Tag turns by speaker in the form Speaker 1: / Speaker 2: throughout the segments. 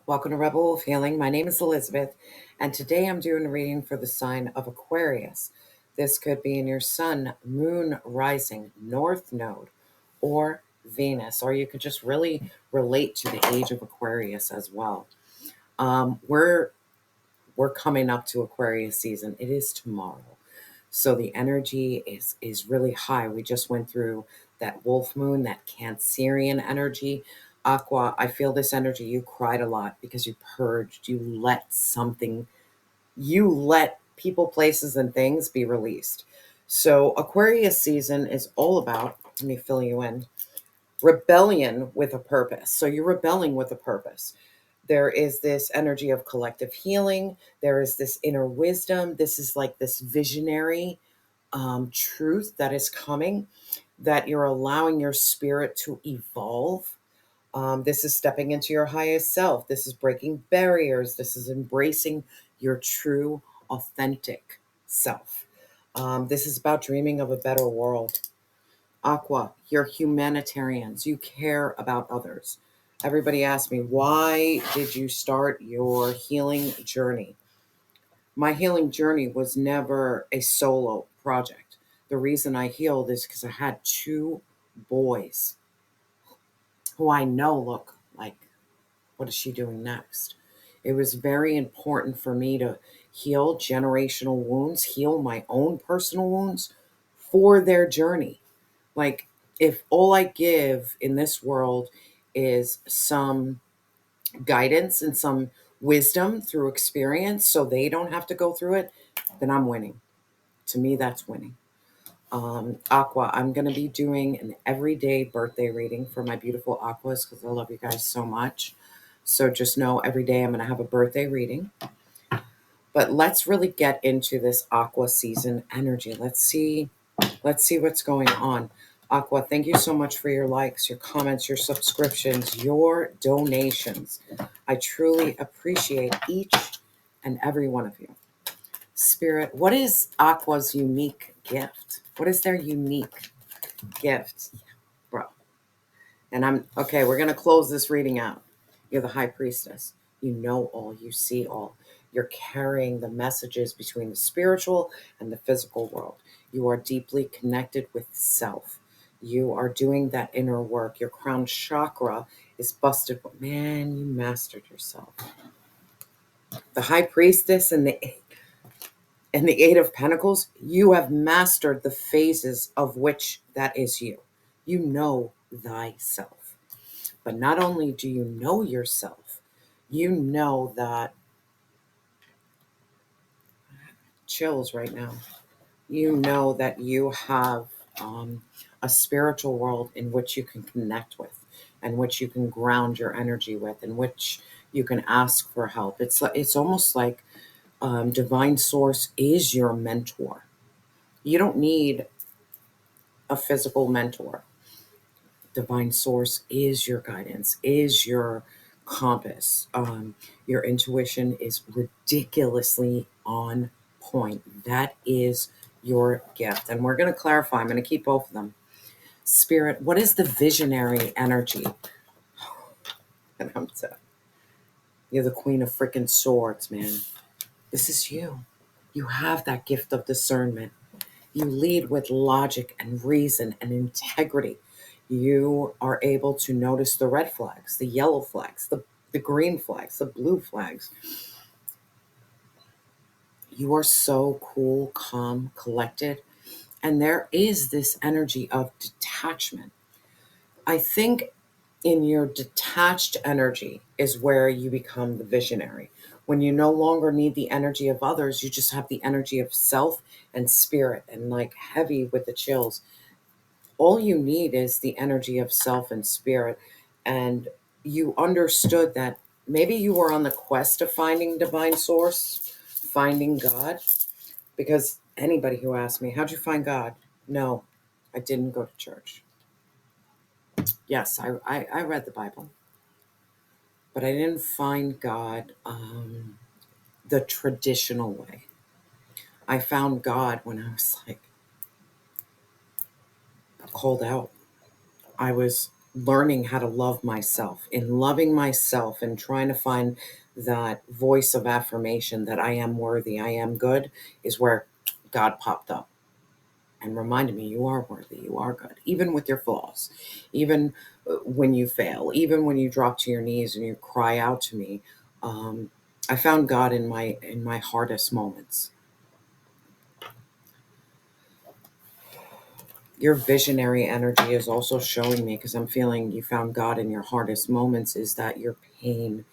Speaker 1: Welcome to Rebel Wolf Healing. My name is Elizabeth, and today I'm doing a reading for the sign of Aquarius. This could be in your sun, moon, rising, north node, or Venus, or you could just really relate to the age of Aquarius as well. We're coming up to Aquarius season. It is tomorrow, so the energy is really high. We just went through that wolf moon, that Cancerian energy. Aqua, I feel this energy. You cried a lot because you purged. You let people, places, and things be released. So Aquarius season is all about, let me fill you in, rebellion with a purpose. So you're rebelling with a purpose. There is this energy of collective healing. There is this inner wisdom. This is like this visionary truth that is coming, that you're allowing your spirit to evolve. This is stepping into your highest self. This is breaking barriers. This is embracing your true, authentic self. This is about dreaming of a better world. Aqua, you're humanitarians. You care about others. Everybody asks me, why did you start your healing journey? My healing journey was never a solo project. The reason I healed is because I had two boys who I know look like, what is she doing next? It was very important for me to heal generational wounds, heal my own personal wounds for their journey. Like, if all I give in this world is some guidance and some wisdom through experience so they don't have to go through it, then I'm winning. To me, that's winning. Aqua, I'm going to be doing an everyday birthday reading for my beautiful Aquas because I love you guys so much. So just know every day I'm going to have a birthday reading. But let's really get into this Aqua season energy. Let's see what's going on. Aqua, thank you so much for your likes, your comments, your subscriptions, your donations. I truly appreciate each and every one of you. Spirit, what is Aqua's unique gift? What is their unique gift? Bro. And I'm okay, we're going to close this reading out. You're the high priestess. You know all, you see all. You're carrying the messages between the spiritual and the physical world. You are deeply connected with self. You are doing that inner work. Your crown chakra is busted, but man, you mastered yourself. The high priestess and the Eight of Pentacles, you have mastered the phases of which that is you. You know thyself. But not only do you know yourself, you know that, chills right now, you know that you have a spiritual world in which you can connect with, and which you can ground your energy with, in which you can ask for help. It's almost like divine source is your mentor. You don't need a physical mentor. Divine source is your guidance, is your compass. Your intuition is ridiculously on point. That is your gift. And we're going to clarify. I'm going to keep both of them. Spirit, what is the visionary energy? And you're the queen of freaking swords, man. This is you. You have that gift of discernment. You lead with logic and reason and integrity. You are able to notice the red flags, the yellow flags, the green flags, the blue flags. You are so cool, calm, collected. And there is this energy of detachment. I think in your detached energy is where you become the visionary. When you no longer need the energy of others, you just have the energy of self and spirit, and like heavy with the chills. All you need is the energy of self and spirit. And you understood that maybe you were on the quest of finding divine source, finding God. Because anybody who asks me, how'd you find God? No, I didn't go to church. Yes, I read the Bible, but I didn't find God the traditional way. I found God when I was like called out. I was learning how to love myself. In loving myself and trying to find that voice of affirmation that I am worthy, I am good, is where God popped up and reminded me, you are worthy, you are good, even with your flaws, even when you fail, even when you drop to your knees and you cry out to me. I found God in my hardest moments. Your visionary energy is also showing me, because I'm feeling you found God in your hardest moments, is that your pain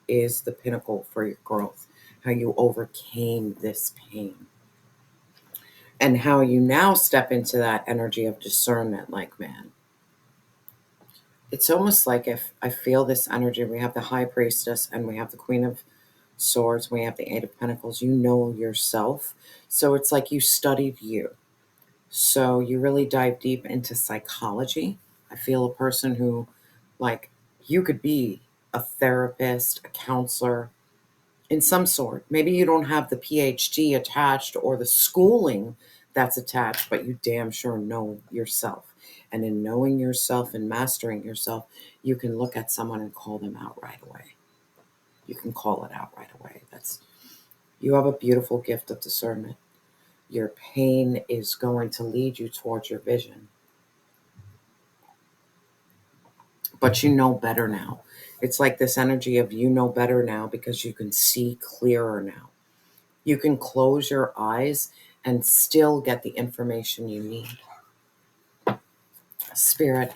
Speaker 1: is the pinnacle for your growth, how you overcame this pain, and how you now step into that energy of discernment. Like, man, it's almost like, if I feel this energy, we have the high priestess and we have the queen of swords, we have the eight of pentacles. You know yourself, so it's like you studied you. So you really dive deep into psychology. I feel a person who, like, you could be a therapist, a counselor in some sort. Maybe you don't have the PhD attached or the schooling that's attached, but you damn sure know yourself. And in knowing yourself and mastering yourself, you can look at someone and call them out right away. You can call it out right away. You have a beautiful gift of discernment. Your pain is going to lead you towards your vision. But you know better now. It's like this energy of, you know better now because you can see clearer now. You can close your eyes and still get the information you need. Spirit,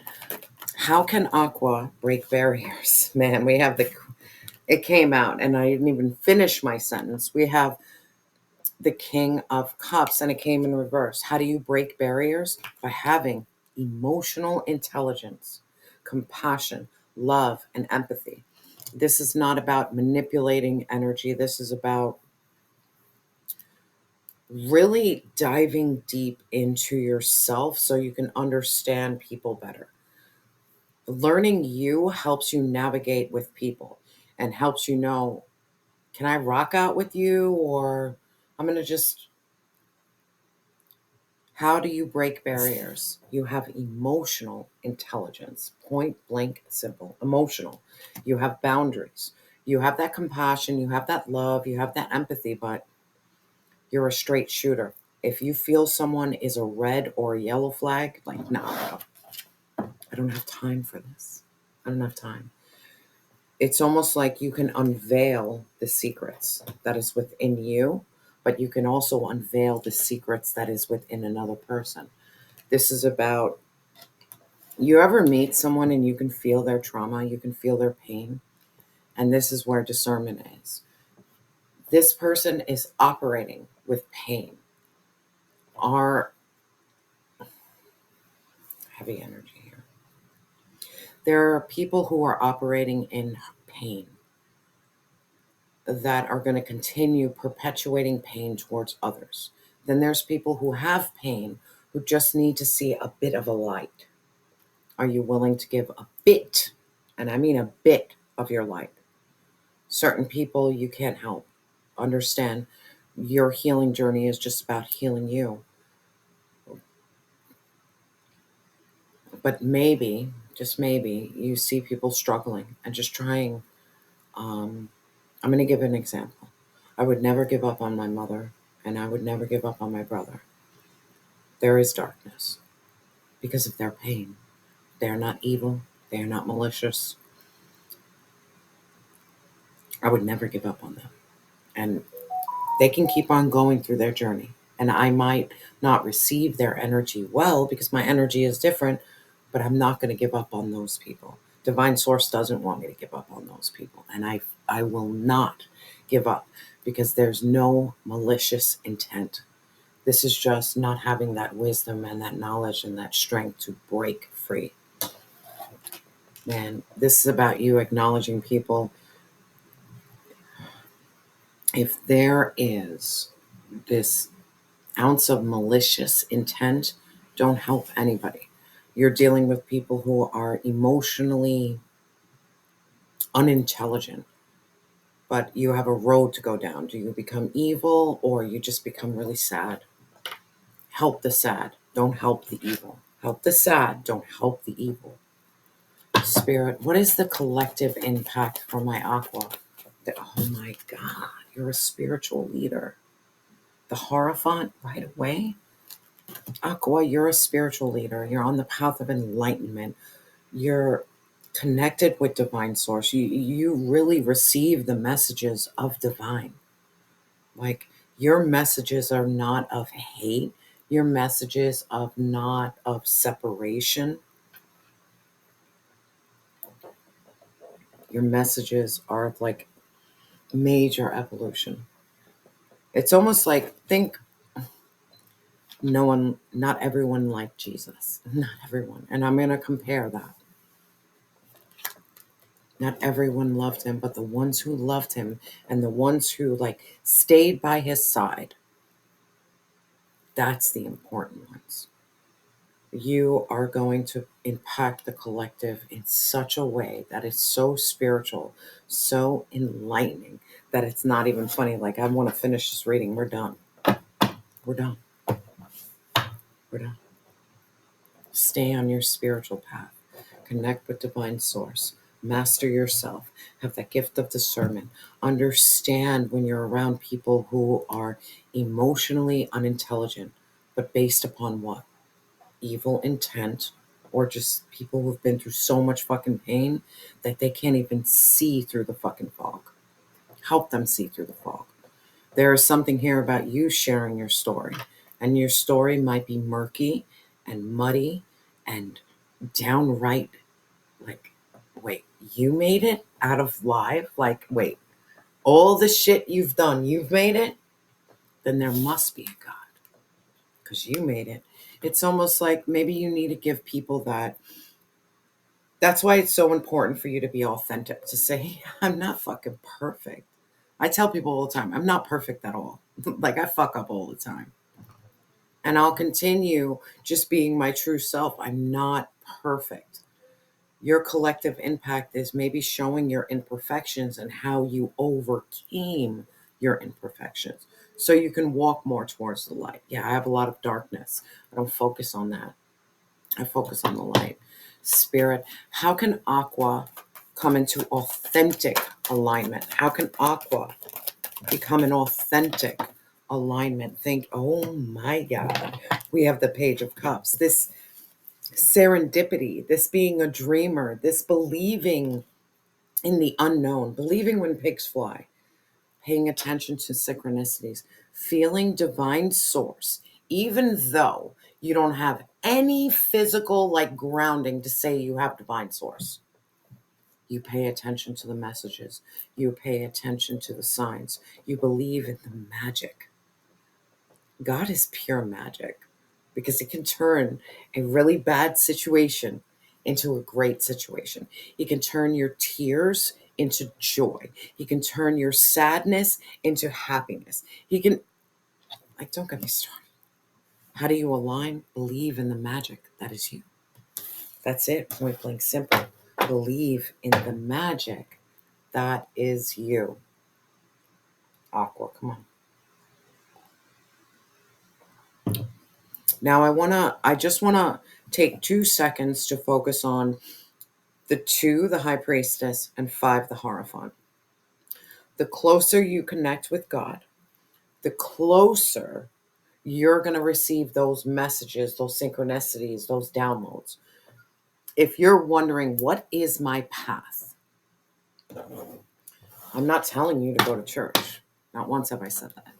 Speaker 1: how can Aqua break barriers? Man, it came out and I didn't even finish my sentence. We have the King of Cups and it came in reverse. How do you break barriers? By having emotional intelligence, compassion, love, and empathy. This is not about manipulating energy. This is about really diving deep into yourself so you can understand people better. Learning you helps you navigate with people and helps you know, can I rock out with you, or I'm going to just. How do you break barriers? You have emotional intelligence, point blank simple, emotional. You have boundaries. You have that compassion, you have that love, you have that empathy, but you're a straight shooter. If you feel someone is a red or a yellow flag, like, no, I don't have time for this. I don't have time. It's almost like you can unveil the secrets that is within you, but you can also unveil the secrets that is within another person. This is about, you ever meet someone and you can feel their trauma, you can feel their pain, and this is where discernment is. This person is operating with pain. Our heavy energy here. There are people who are operating in pain that are going to continue perpetuating pain towards others. Then there's people who have pain who just need to see a bit of a light. Are you willing to give a bit, and I mean a bit, of your light? Certain people you can't help. Understand, your healing journey is just about healing you. But maybe, just maybe, you see people struggling and just trying. I'm going to give an example. I would never give up on my mother, and I would never give up on my brother. There is darkness because of their pain. They are not evil. They are not malicious. I would never give up on them. And they can keep on going through their journey. And I might not receive their energy well because my energy is different, but I'm not going to give up on those people. Divine Source doesn't want me to give up on those people. And I will not give up because there's no malicious intent. This is just not having that wisdom and that knowledge and that strength to break free. Man, this is about you acknowledging people. If there is this ounce of malicious intent, don't help anybody. You're dealing with people who are emotionally unintelligent, but you have a road to go down. Do you become evil or you just become really sad? Help the sad. Don't help the evil. Help the sad. Don't help the evil. Spirit, what is the collective impact for my Aqua? Oh my God, you're a spiritual leader. The Hierophant right away. Aqua, you're a spiritual leader. You're on the path of enlightenment. You're connected with divine source. You really receive the messages of divine. Like, your messages are not of hate. Your messages of not of separation. Your messages are of like major evolution. It's almost like, think not everyone liked Jesus. Not everyone. And I'm going to compare that. Not everyone loved him, but the ones who loved him and the ones who like stayed by his side, that's the important ones. You are going to impact the collective in such a way that is so spiritual, so enlightening, that it's not even funny. Like, I want to finish this reading. We're done. We're done. We're done. Stay on your spiritual path. Connect with divine source. Master yourself. Have that gift of discernment. Understand when you're around people who are emotionally unintelligent, but based upon what? Evil intent, or just people who've been through so much fucking pain that they can't even see through the fucking fog. Help them see through the fog. There is something here about you sharing your story, and your story might be murky and muddy and downright like, wait, you made it out of live? Like, wait, all the shit you've done, you've made it? Then there must be a God, because you made it. It's almost like maybe you need to give people that. That's why it's so important for you to be authentic, to say, I'm not fucking perfect. I tell people all the time, I'm not perfect at all. Like, I fuck up all the time. And I'll continue just being my true self. I'm not perfect. Your collective impact is maybe showing your imperfections and how you overcame your imperfections so you can walk more towards the light. Yeah, I have a lot of darkness. I don't focus on that. I focus on the light. Spirit, how can Aqua come into authentic alignment? How can Aqua become an authentic alignment? Think, oh my God, we have the Page of Cups. This serendipity, this being a dreamer, this believing in the unknown, believing when pigs fly, paying attention to synchronicities, feeling divine source, even though you don't have any physical like grounding to say you have divine source. You pay attention to the messages. You pay attention to the signs. You believe in the magic. God is pure magic, because he can turn a really bad situation into a great situation. He can turn your tears into joy. He can turn your sadness into happiness. He can, like, don't get me started. How do you align? Believe in the magic that is you. That's it. Point blank simple. Believe in the magic that is you. Aqua, come on. Now I just wanna take 2 seconds to focus on the 2, the High Priestess, and 5, the Hierophant. The closer you connect with God, the closer you're going to receive those messages, those synchronicities, those downloads. If you're wondering, what is my path? I'm not telling you to go to church. Not once have I said that.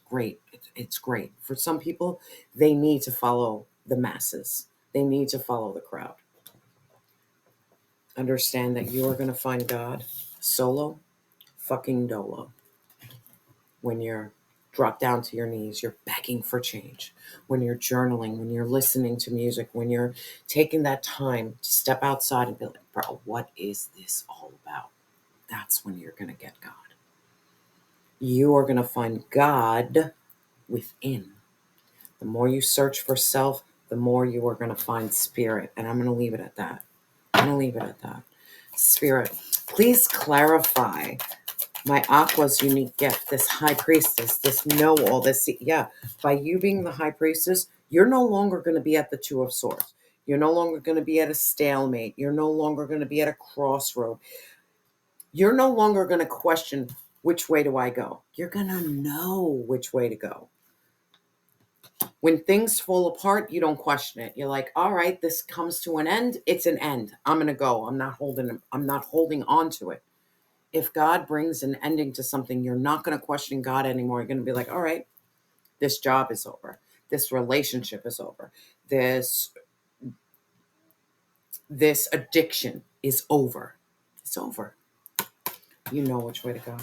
Speaker 1: Great. It's great. For some people, they need to follow the masses. They need to follow the crowd. Understand that you are going to find God solo fucking dolo. When you're dropped down to your knees, you're begging for change. When you're journaling, when you're listening to music, when you're taking that time to step outside and be like, bro, what is this all about? That's when you're going to get God. You are going to find God within. The more you search for self, the more you are going to find spirit. And I'm going to leave it at that. Spirit, please clarify my Aqua's unique gift, this High Priestess, this know-all, this, yeah. By you being the High Priestess, you're no longer going to be at the Two of Swords. You're no longer going to be at a stalemate. You're no longer going to be at a crossroad. You're no longer going to question, which way do I go? You're going to know which way to go. When things fall apart, you don't question it. You're like, all right, this comes to an end. It's an end. I'm going to go. I'm not holding on to it. If God brings an ending to something, you're not going to question God anymore. You're going to be like, all right, this job is over. This relationship is over. This addiction is over. It's over. You know which way to go.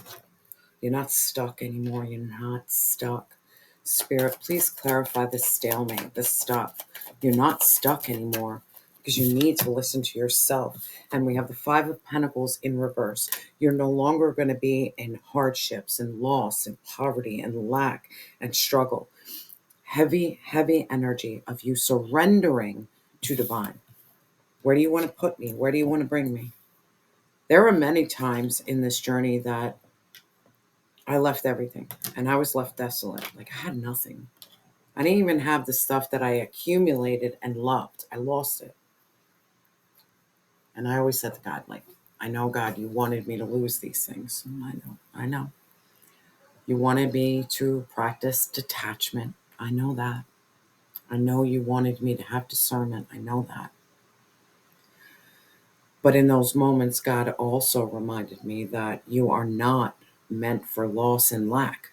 Speaker 1: You're not stuck anymore. You're not stuck. Spirit, please clarify this stalemate, this stuff. You're not stuck anymore because you need to listen to yourself. And we have the Five of Pentacles in reverse. You're no longer going to be in hardships and loss and poverty and lack and struggle. Heavy, heavy energy of you surrendering to divine. Where do you want to put me? Where do you want to bring me? There are many times in this journey that I left everything and I was left desolate. Like I had nothing. I didn't even have the stuff that I accumulated and loved. I lost it. And I always said to God, like, I know, God, you wanted me to lose these things. I know. You wanted me to practice detachment. I know that. I know you wanted me to have discernment. I know that. But in those moments, God also reminded me that you are not meant for loss and lack.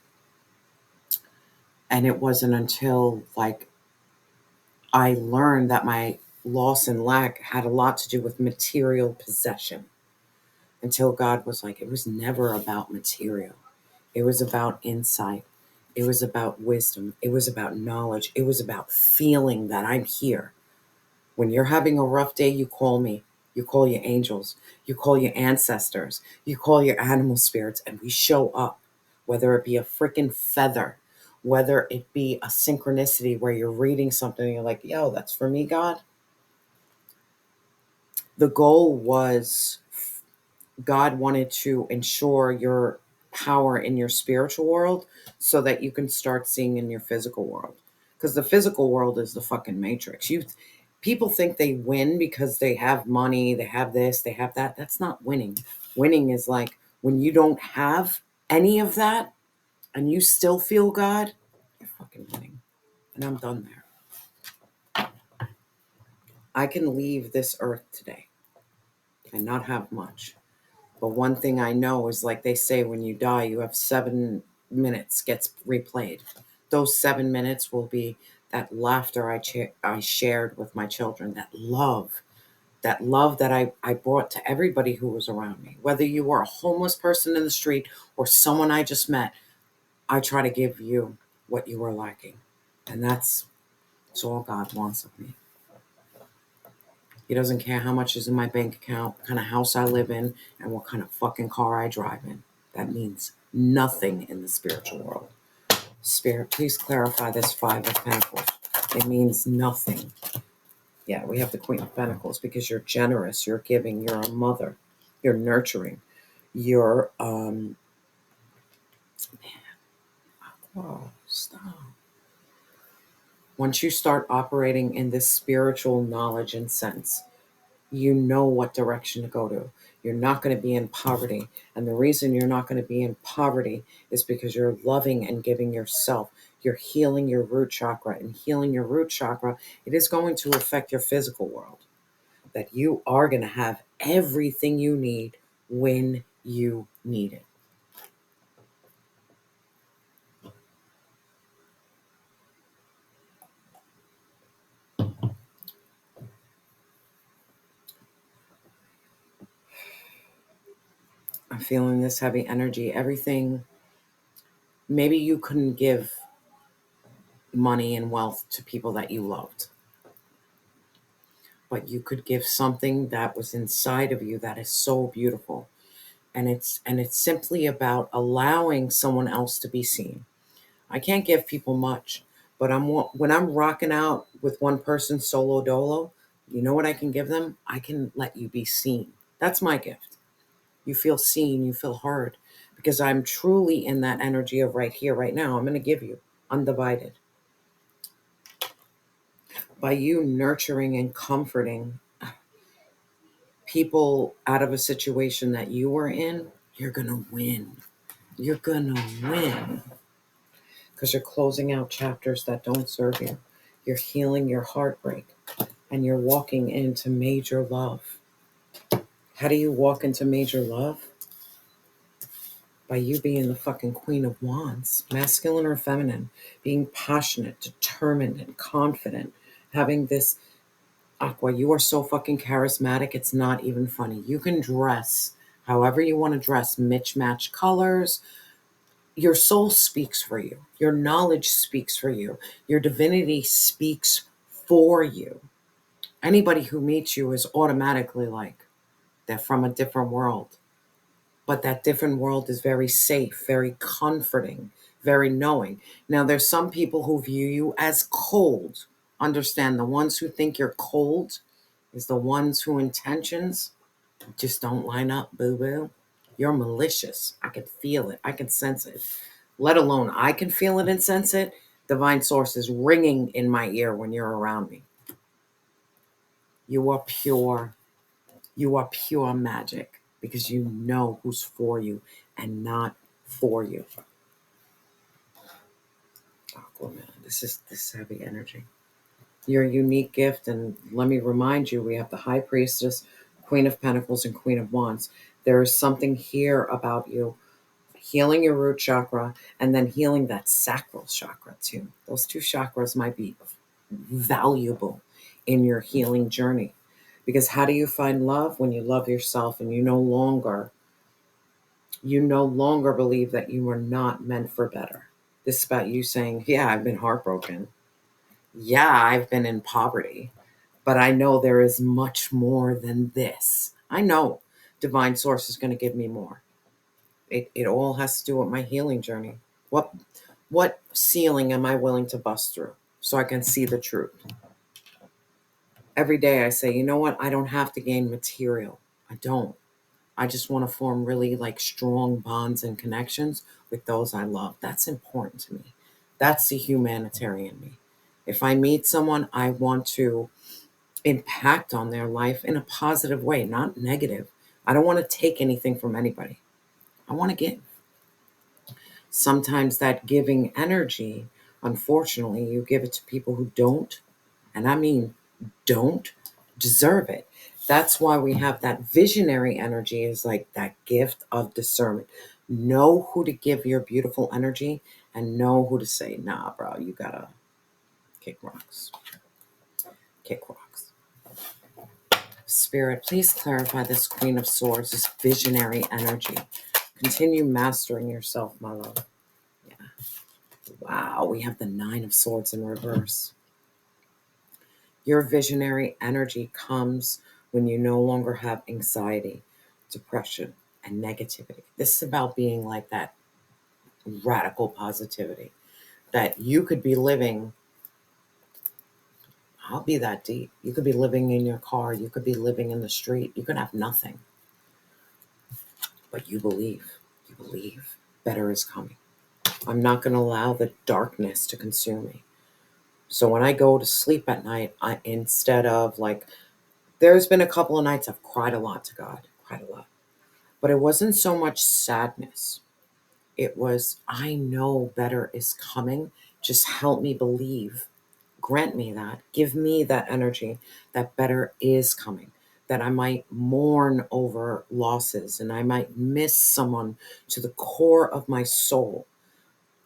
Speaker 1: And it wasn't until like I learned that my loss and lack had a lot to do with material possession, until God was like, it was never about material. It was about insight. It was about wisdom. It was about knowledge. It was about feeling that I'm here. When you're having a rough day, you call me. You call your angels. You call your ancestors. You call your animal spirits, and we show up, whether it be a freaking feather, whether it be a synchronicity where you're reading something and you're like, yo, that's for me, God. The goal was God wanted to ensure your power in your spiritual world so that you can start seeing in your physical world. Because the physical world is the fucking matrix. People think they win because they have money, they have this, they have that. That's not winning. Winning is like when you don't have any of that and you still feel God, you're fucking winning. And I'm done there. I can leave this earth today and not have much. But one thing I know is, like they say, when you die, you have 7 minutes gets replayed. Those 7 minutes will be that laughter I shared with my children, that love that I brought to everybody who was around me. Whether you were a homeless person in the street or someone I just met, I try to give you what you were lacking. And that's all God wants of me. He doesn't care how much is in my bank account, what kind of house I live in, and what kind of fucking car I drive in. That means nothing in the spiritual world. Spirit, please clarify this Five of Pentacles. It means nothing. Yeah, we have the Queen of Pentacles because you're generous, you're giving, you're a mother, you're nurturing, you're, oh, stop. Once you start operating in this spiritual knowledge and sense, you know what direction to go to. You're not going to be in poverty. And the reason you're not going to be in poverty is because you're loving and giving yourself. You're healing your root chakra. And healing your root chakra, it is going to affect your physical world. That you are going to have everything you need when you need it. I'm feeling this heavy energy. Everything, maybe you couldn't give money and wealth to people that you loved, but you could give something that was inside of you that is so beautiful. And it's simply about allowing someone else to be seen. I can't give people much, but when I'm rocking out with one person solo dolo, you know what I can give them? I can let you be seen. That's my gift. You feel seen, you feel heard, because I'm truly in that energy of right here, right now. I'm going to give you undivided. by you nurturing and comforting people out of a situation that you were in, you're going to win. You're going to win. Because you're closing out chapters that don't serve you. You're healing your heartbreak. And you're walking into major love. How do you walk into major love? By you being the fucking Queen of Wands, masculine or feminine, being passionate, determined, and confident, having this Aqua, you are so fucking charismatic, it's not even funny. You can dress however you want to dress, match colors. Your soul speaks for you. Your knowledge speaks for you. Your divinity speaks for you. Anybody who meets you is automatically like they're from a different world. But that different world is very safe, very comforting, very knowing. Now, there's some people who view you as cold. Understand, the ones who think you're cold is the ones who intentions just don't line up, boo-boo. You're malicious. I can feel it. I can sense it. Let alone I can feel it and sense it. Divine source is ringing in my ear when you're around me. You are pure. You are pure magic because you know who's for you and not for you. Aquaman, this is heavy energy. Your unique gift, and let me remind you, we have the High Priestess, Queen of Pentacles, and Queen of Wands. There is something here about you healing your root chakra and then healing that sacral chakra too. Those two chakras might be valuable in your healing journey. Because how do you find love? When you love yourself and you no longer believe that you are not meant for better. This is about you saying, yeah, I've been heartbroken. Yeah, I've been in poverty, but I know there is much more than this. I know divine source is going to give me more. It all has to do with my healing journey. What ceiling am I willing to bust through so I can see the truth? Every day I say, you know what? I don't have to gain material. I don't. I just want to form really like strong bonds and connections with those I love. That's important to me. That's the humanitarian me. If I meet someone, I want to impact on their life in a positive way, not negative. I don't want to take anything from anybody. I want to give. Sometimes that giving energy, unfortunately, you give it to people who don't, and I mean don't deserve it. That's why we have that visionary energy, is like that gift of discernment. Know who to give your beautiful energy and know who to say, nah, bro, you gotta kick rocks. Kick rocks. Spirit, please clarify this Queen of Swords, this visionary energy. Continue mastering yourself, my love. Yeah. Wow, we have the Nine of Swords in reverse. Your visionary energy comes when you no longer have anxiety, depression, and negativity. This is about being like that radical positivity that you could be living. I'll be that deep. You could be living in your car. You could be living in the street. You could have nothing. But you believe. You believe better is coming. I'm not going to allow the darkness to consume me. So when I go to sleep at night, instead of like, there's been a couple of nights I've cried a lot to God, cried a lot. But it wasn't so much sadness. It was, I know better is coming. Just help me believe. Grant me that. Give me that energy that better is coming. That I might mourn over losses and I might miss someone to the core of my soul.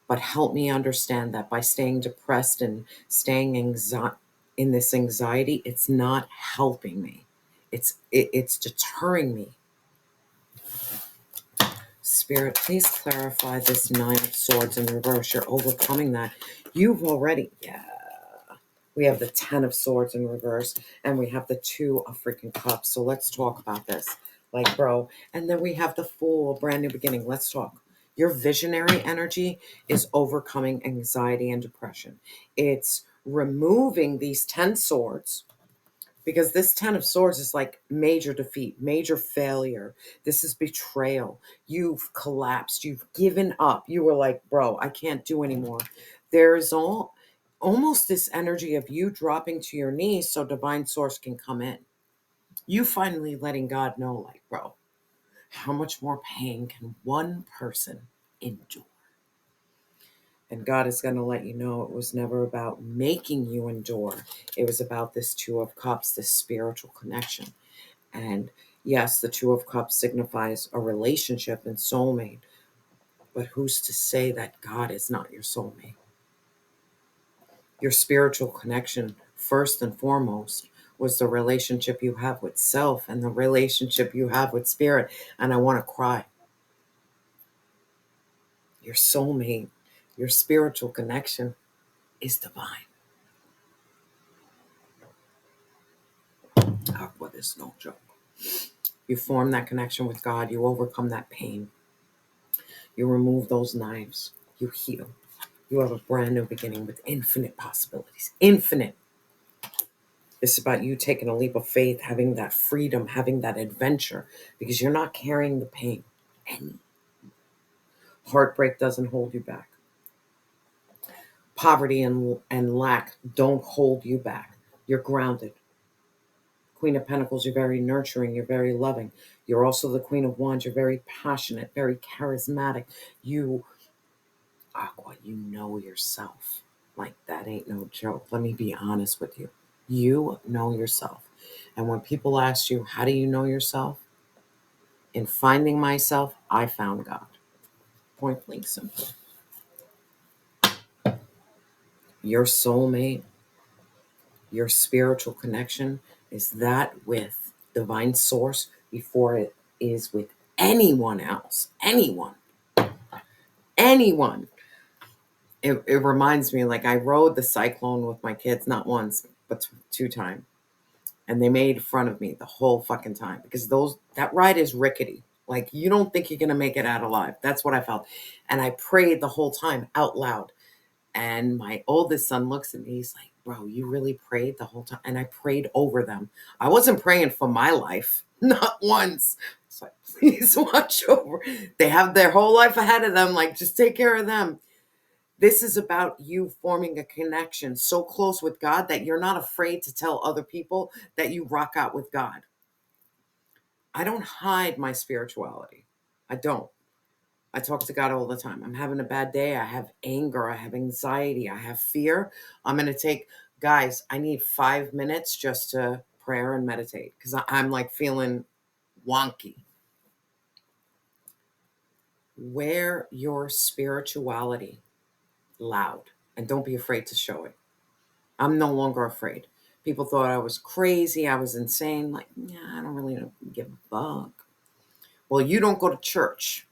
Speaker 1: But help me understand that by staying depressed and staying in this anxiety, it's not helping me. It's deterring me. Spirit, please clarify this Nine of Swords in reverse. You're overcoming that. You've already, yeah. We have the Ten of Swords in reverse, and we have the Two of freaking Cups. So let's talk about this. Like, bro. And then we have the Fool, brand new beginning. Let's talk. Your visionary energy is overcoming anxiety and depression. It's removing these 10 swords, because this 10 of swords is like major defeat, major failure. This is betrayal. You've collapsed. You've given up. You were like, bro, I can't do anymore. There is all, almost this energy of you dropping to your knees so divine source can come in. You finally letting God know, like, bro, how much more pain can one person endure? And God is going to let you know it was never about making you endure. It was about this Two of Cups, this spiritual connection. And yes, the Two of Cups signifies a relationship and soulmate. But who's to say that God is not your soulmate? Your spiritual connection, first and foremost, was the relationship you have with self and the relationship you have with spirit. And I want to cry. Your soulmate, your spiritual connection is divine. Aqua is no joke. You form that connection with God. You overcome that pain. You remove those knives. You heal. You have a brand new beginning with infinite possibilities. Infinite. It's about you taking a leap of faith, having that freedom, having that adventure, because you're not carrying the pain. Any heartbreak doesn't hold you back. Poverty and lack don't hold you back. You're grounded. Queen of Pentacles, you're very nurturing, you're very loving. You're also the Queen of Wands, you're very passionate, very charismatic. You, Aqua, you know yourself. Like, that ain't no joke. Let me be honest with you. You know yourself. And when people ask you, how do you know yourself? In finding myself, I found God. Point blank simple. Your soulmate, your spiritual connection is that with divine source before it is with anyone else. Anyone. It reminds me, like, I rode the cyclone with my kids, not once, but two times. And they made fun of me the whole fucking time because that ride is rickety. Like, you don't think you're going to make it out alive. That's what I felt. And I prayed the whole time out loud. And my oldest son looks at me. He's like, bro, you really prayed the whole time? And I prayed over them. I wasn't praying for my life. Not once. It's like, please watch over. They have their whole life ahead of them. Like, just take care of them. This is about you forming a connection so close with God that you're not afraid to tell other people that you rock out with God. I don't hide my spirituality. I don't. I talk to God all the time. I'm having a bad day. I have anger. I have anxiety. I have fear. I'm going to guys, I need 5 minutes just to prayer and meditate because I'm like feeling wonky. Wear your spirituality loud and don't be afraid to show it. I'm no longer afraid. People thought I was crazy. I was insane. Like, yeah, I don't really give a fuck. Well, you don't go to church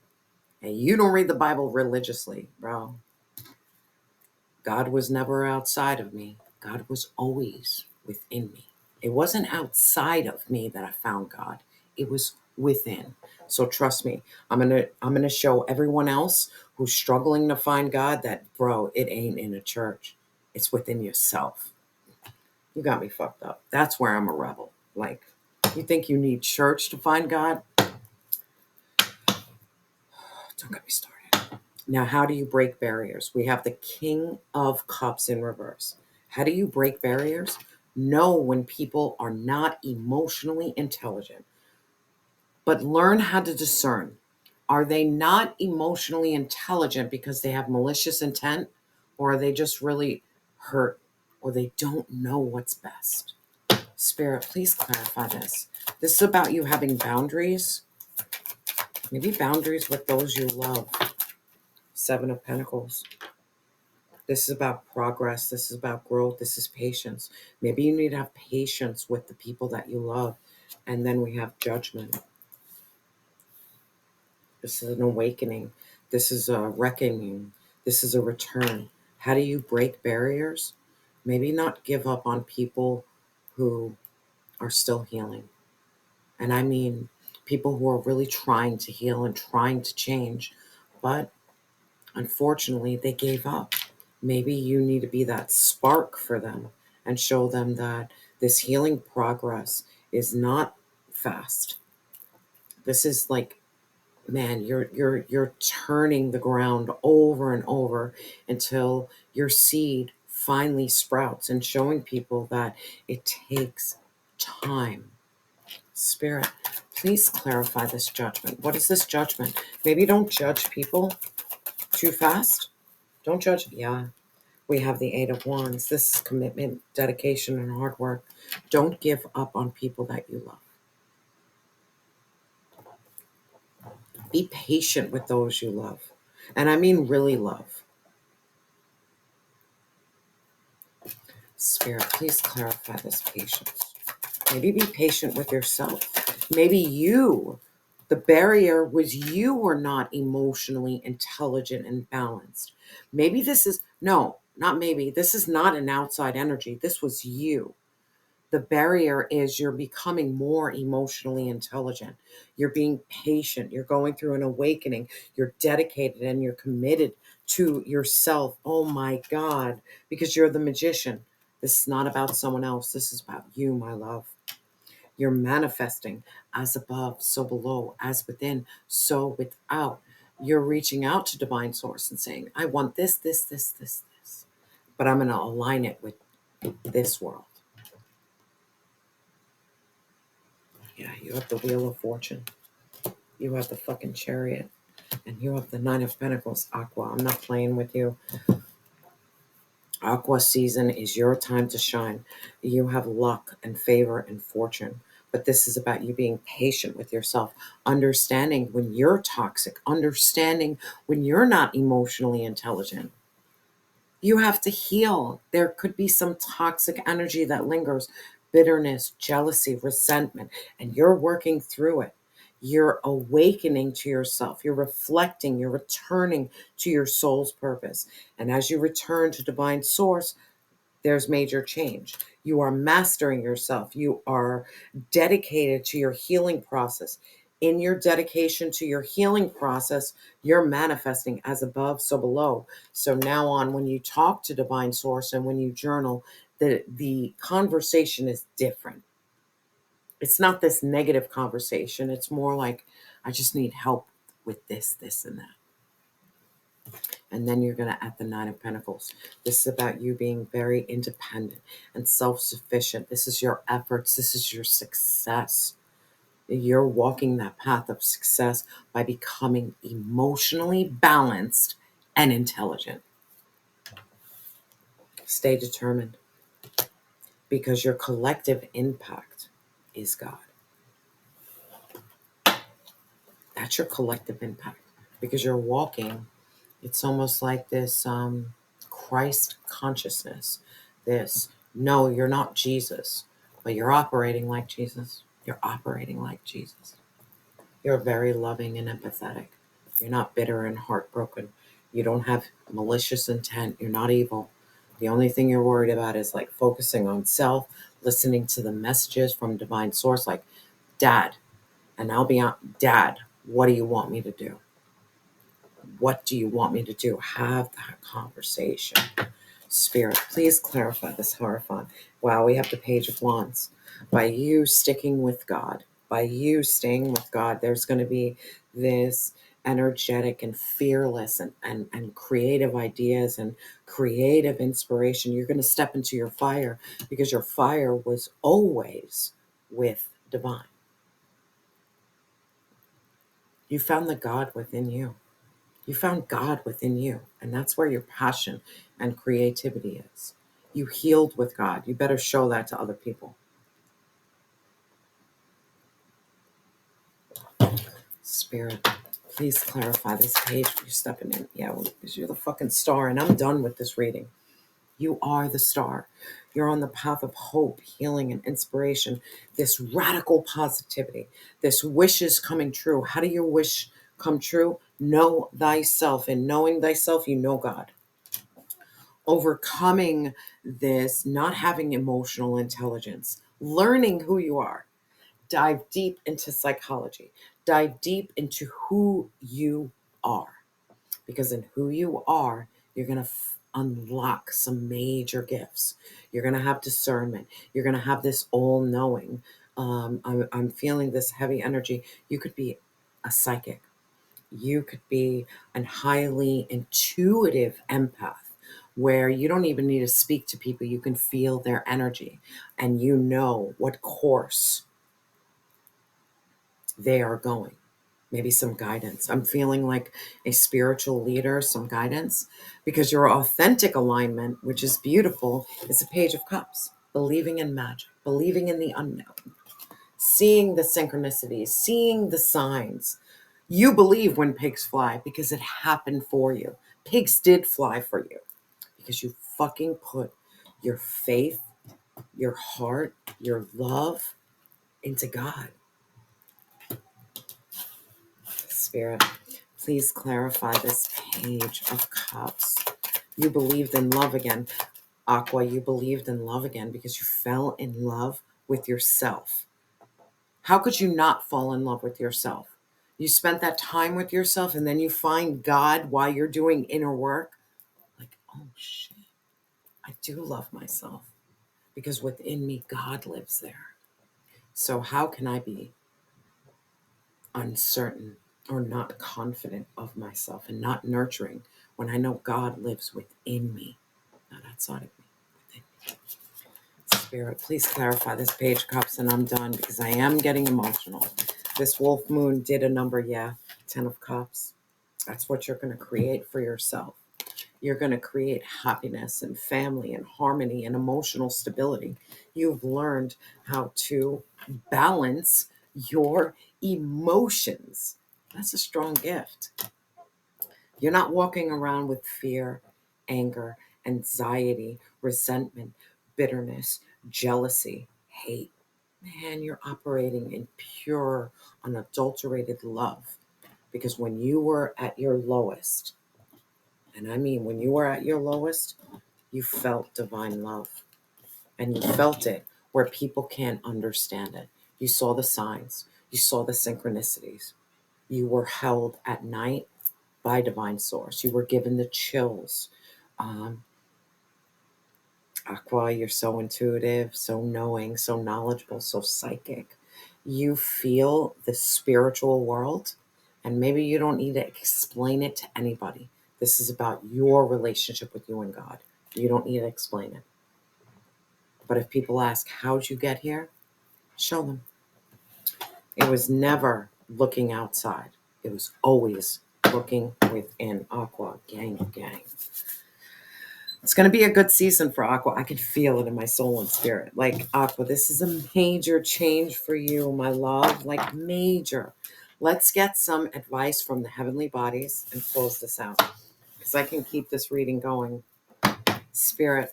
Speaker 1: and you don't read the Bible religiously, bro. God was never outside of me. God was always within me. It wasn't outside of me that I found God. It was within. So trust me, I'm gonna show everyone else who's struggling to find God that, bro, it ain't in a church. It's within yourself. You got me fucked up. That's where I'm a rebel. Like, you think you need church to find God? Don't get me started. Now, how do you break barriers? We have the King of Cups in reverse. How do you break barriers? Know when people are not emotionally intelligent, but learn how to discern. Are they not emotionally intelligent because they have malicious intent, or are they just really hurt, or they don't know what's best? Spirit, please clarify this. This is about you having boundaries, maybe boundaries with those you love. Seven of Pentacles. This is about progress. This is about growth. This is patience. Maybe you need to have patience with the people that you love. And then we have judgment. This is an awakening. This is a reckoning. This is a return. How do you break barriers? Maybe not give up on people who are still healing. And I mean people who are really trying to heal and trying to change, but unfortunately they gave up. Maybe you need to be that spark for them and show them that this healing progress is not fast. This is like, man, you're turning the ground over and over until your seed finally sprouts, and showing people that it takes time. Spirit, please clarify this judgment. What is this judgment? Maybe don't judge people too fast. Don't judge. Yeah, we have the Eight of Wands. This is commitment, dedication, and hard work. Don't give up on people that you love. Be patient with those you love. And I mean really love. Spirit, please clarify this patience. Maybe be patient with yourself. Maybe the barrier was you were not emotionally intelligent and balanced. Maybe not maybe. This is not an outside energy. This was you. The barrier is you're becoming more emotionally intelligent. You're being patient. You're going through an awakening. You're dedicated and you're committed to yourself. Oh my God, because you're the magician. This is not about someone else. This is about you, my love. You're manifesting as above, so below, as within, so without. You're reaching out to divine source and saying, I want this, this, this, this, this. But I'm going to align it with this world. Yeah, you have the Wheel of Fortune. You have the fucking Chariot. And you have the Nine of Pentacles, Aqua. I'm not playing with you. Aqua season is your time to shine. You have luck and favor and fortune. But this is about you being patient with yourself, understanding when you're toxic, understanding when you're not emotionally intelligent. You have to heal. There could be some toxic energy that lingers, bitterness, jealousy, resentment, and you're working through it. You're awakening to yourself. You're reflecting. You're returning to your soul's purpose. And as you return to divine source, there's major change. You are mastering yourself. You are dedicated to your healing process. In your dedication to your healing process, you're manifesting as above, so below. So now on, when you talk to divine source and when you journal, the conversation is different. It's not this negative conversation. It's more like, I just need help with this, this, and that. And then you're going to add the Nine of Pentacles. This is about you being very independent and self-sufficient. This is your efforts. This is your success. You're walking that path of success by becoming emotionally balanced and intelligent. Stay determined, because your collective impact is God. That's your collective impact, because you're walking. It's almost like this Christ consciousness. No, you're not Jesus, but you're operating like Jesus. You're operating like Jesus. You're very loving and empathetic. You're not bitter and heartbroken. You don't have malicious intent. You're not evil. The only thing you're worried about is like focusing on self, listening to the messages from divine source, like, Dad, and I'll be on, Dad, what do you want me to do? What do you want me to do? Have that conversation. Spirit, please clarify this Hierophant. Wow, we have the Page of Wands. By you sticking with God, by you staying with God, there's going to be this energetic and fearless and creative ideas and creative inspiration. You're going to step into your fire, because your fire was always with divine. You found the God within you. You found God within you, and that's where your passion and creativity is. You healed with God. You better show that to other people. Spirit, please clarify this page you're stepping in. Yeah, because you're the fucking star, and I'm done with this reading. You are the star. You're on the path of hope, healing, and inspiration. This radical positivity, this wish is coming true. How do your wish come true? Know thyself. And knowing thyself, you know God. Overcoming this, not having emotional intelligence, learning who you are. Dive deep into psychology. Dive deep into who you are. Because in who you are, you're going to unlock some major gifts. You're going to have discernment. You're going to have this all-knowing. I'm feeling this heavy energy. You could be a psychic. You could be a highly intuitive empath, where you don't even need to speak to people. You can feel their energy and you know what course they are going. Maybe some guidance. I'm feeling like a spiritual leader, some guidance, because your authentic alignment, which is beautiful, is a Page of Cups. Believing in magic, believing in the unknown, seeing the synchronicities, seeing the signs. You believe when pigs fly because it happened for you. Pigs did fly for you because you fucking put your faith, your heart, your love into God. Spirit, please clarify this Page of Cups. You believed in love again. Aqua, you believed in love again because you fell in love with yourself. How could you not fall in love with yourself? You spent that time with yourself and then you find God while you're doing inner work. Like, oh shit, I do love myself because within me, God lives there. So how can I be uncertain or not confident of myself and not nurturing when I know God lives within me, not outside of me, within me? Spirit, please clarify this Page of Cups and I'm done because I am getting emotional. This wolf moon did a number, yeah, 10 of Cups. That's what you're going to create for yourself. You're going to create happiness and family and harmony and emotional stability. You've learned how to balance your emotions. That's a strong gift. You're not walking around with fear, anger, anxiety, resentment, bitterness, jealousy, hate. Man, you're operating in pure, unadulterated love. Because when you were at your lowest, and I mean when you were at your lowest, you felt divine love. And you felt it where people can't understand it. You saw the signs. You saw the synchronicities. You were held at night by divine source. You were given the chills. Aqua, you're so intuitive, so knowing, so knowledgeable, so psychic. You feel the spiritual world, and maybe you don't need to explain it to anybody. This is about your relationship with you and God. You don't need to explain it. But if people ask, how'd you get here? Show them. It was never looking outside. It was always looking within. Aqua, gang, gang. It's going to be a good season for Aqua. I can feel it in my soul and spirit. Like, Aqua, this is a major change for you, my love. Like, major. Let's get some advice from the heavenly bodies and close this out. Because I can keep this reading going. Spirit,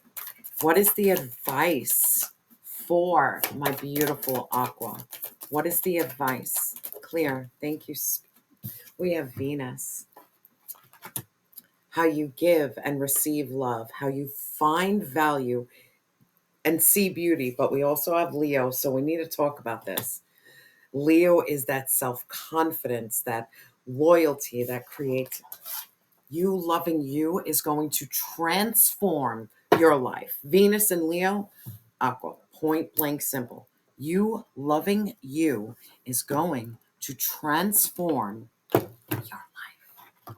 Speaker 1: what is the advice for my beautiful Aqua? What is the advice? Clear. Thank you. We have Venus. How you give and receive love. How you find value and see beauty. But we also have Leo, so we need to talk about this. Leo is that self-confidence, that loyalty that creates you. Loving you is going to transform your life. Venus and Leo, Aqua, point blank simple. You loving you is going to transform your life.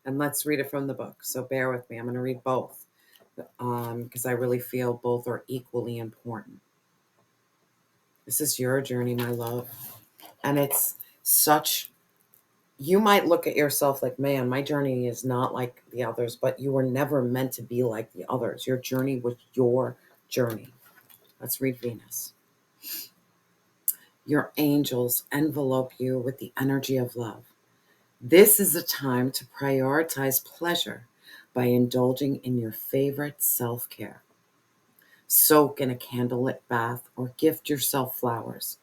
Speaker 1: And let's read it from the book. So bear with me. I'm going to read both because I really feel both are equally important. This is your journey, my love. And it's such, you might look at yourself like, man, my journey is not like the others, but you were never meant to be like the others. Your journey was your journey. Let's read Venus. Your angels envelope you with the energy of love. This is a time to prioritize pleasure by indulging in your favorite self-care. Soak in a candlelit bath or gift yourself flowers.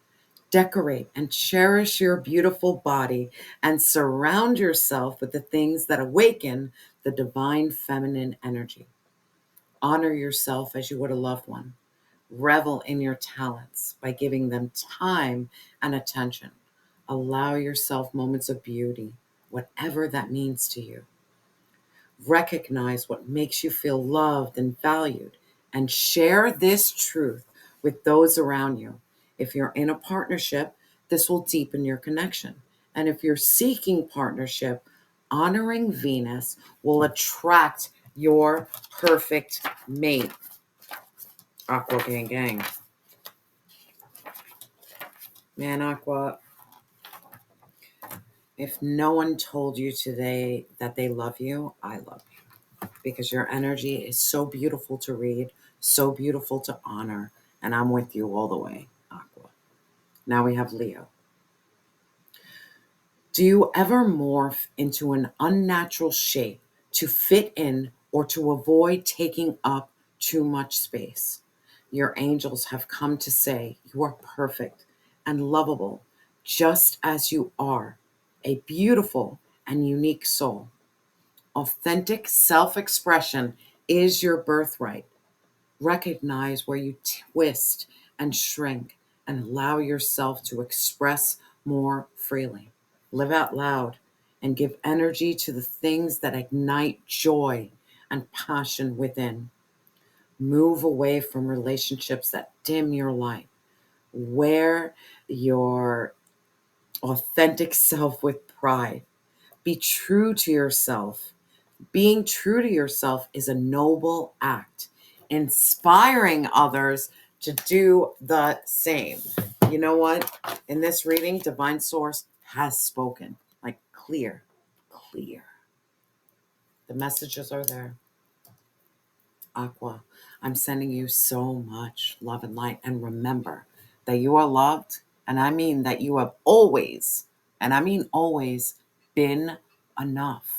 Speaker 1: Decorate and cherish your beautiful body and surround yourself with the things that awaken the divine feminine energy. Honor yourself as you would a loved one. Revel in your talents by giving them time and attention. Allow yourself moments of beauty, whatever that means to you. Recognize what makes you feel loved and valued, and share this truth with those around you. If you're in a partnership, this will deepen your connection. And if you're seeking partnership, honoring Venus will attract your perfect mate. Aqua gang gang. Man, Aqua, if no one told you today that they love you, I love you. Because your energy is so beautiful to read, so beautiful to honor, and I'm with you all the way, Aqua. Now we have Leo. Do you ever morph into an unnatural shape to fit in or to avoid taking up too much space? Your angels have come to say you are perfect and lovable just as you are, a beautiful and unique soul. Authentic self expression is your birthright. Recognize where you twist and shrink and allow yourself to express more freely. Live out loud and give energy to the things that ignite joy and passion within. Move away from relationships that dim your light. Wear your authentic self with pride. Be true to yourself. Being true to yourself is a noble act. Inspiring others to do the same. You know what? In this reading, Divine Source has spoken. Like clear. The messages are there. Aqua, I'm sending you so much love and light. And remember that you are loved. And I mean that you have always, and I mean always, been enough.